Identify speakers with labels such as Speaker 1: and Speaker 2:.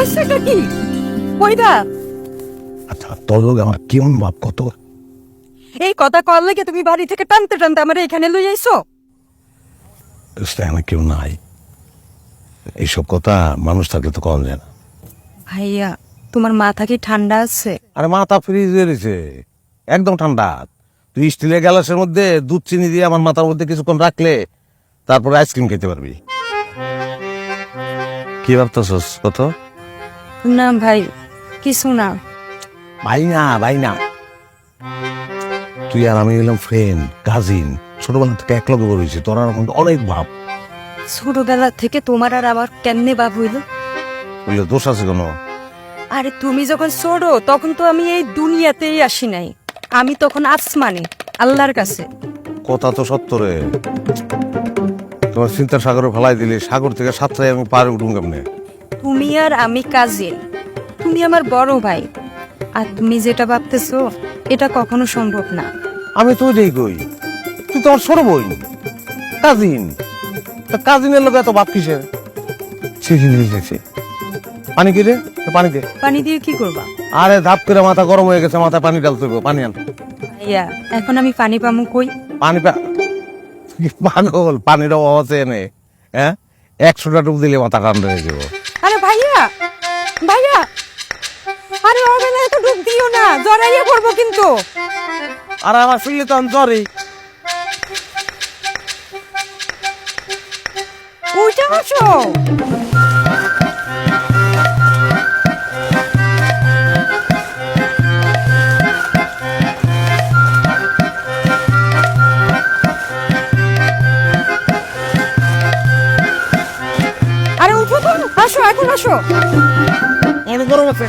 Speaker 1: হয়েছেটা কি? কইরা
Speaker 2: আচ্ছা তোর লোক আমার কেমন ভাব কত?
Speaker 1: এই কথা কল লাগে তুমি বাড়ি থেকে টানতে টানতে আমার এখানে লই আইছো।
Speaker 2: আমার কেউ নাই, এইসব কথা মানুষ থাকলে তো কম যায় না।
Speaker 1: ভাইয়া তোমার মাথা কি ঠান্ডা আছে?
Speaker 2: আরে মাথা ফ্রিজ হয়ে রয়েছে, একদম ঠান্ডা। তুই স্টিলের গ্লাসের মধ্যে দুধ চিনি দিয়ে আমার মাথার মধ্যে কিছুক্ষণ রাখলে তারপরে আইসক্রিম খেতে পারবি। কি ভাবতেছস কত?
Speaker 1: না ভাই কিছু না।
Speaker 2: ভাই না, ভাই না, তুই আর আমি হলাম ফ্রেন্ড, কাজিন, ছোটবেলা থেকে এক লগে বড় হয়েছি। তোর আর আমার অনেক ভাব।
Speaker 1: ছোটবেলা থেকে তোমার আর আমার কেমনে বাপ হইল?
Speaker 2: বুঝলে দোষ আছে কোনো?
Speaker 1: আরে তুমি যখন ছোট তখন তো আমি এই দুনিয়াতেই আসি নাই, আমি তখন আসমানে আল্লাহর কাছে।
Speaker 2: কথা তো সত্য রে। তোমার চিন্তার সাগরে ফেলাই দিলে সাগর থেকে সাতটায় আমি পারে উঠুন কেমনে?
Speaker 1: তুমি আর আমি কাজিন, তুমি আমার বড় ভাই, আর তুমি যেটা ভাবতেছো এটা কখনো সম্ভব না।
Speaker 2: আমি তো ওইটাই কই, তুই তো আমার ছোট বোন, কাজিন। কাজিনের লোক এত বাপ কিসের? পানি কি রে? পানি দে।
Speaker 1: পানি দিয়ে কি করবা?
Speaker 2: আরে ধাপ করে মাথা গরম হয়ে গেছে, মাথায় পানি ঢালতে হবে। পানি আন।
Speaker 1: ভাইয়া এখন আমি পানি পামু কই?
Speaker 2: পানি পাগল, পানির অভাব আছে এনে? হ্যাঁ, 100টা ডুব দিলে মাথা ঠান্ডা হয়ে যাবো।
Speaker 1: আরে ভাইয়া, ভাইয়া, আরে ওখানে তো ডুব দিও না, জড়াইয়ে পড়বো কিন্তু।
Speaker 2: আর আমার শুনলে তো আমি জ্বরে।
Speaker 1: উঠে আসো। আরে উঠো তো, আসো এখন আসো।
Speaker 2: অনেক গরম আছে।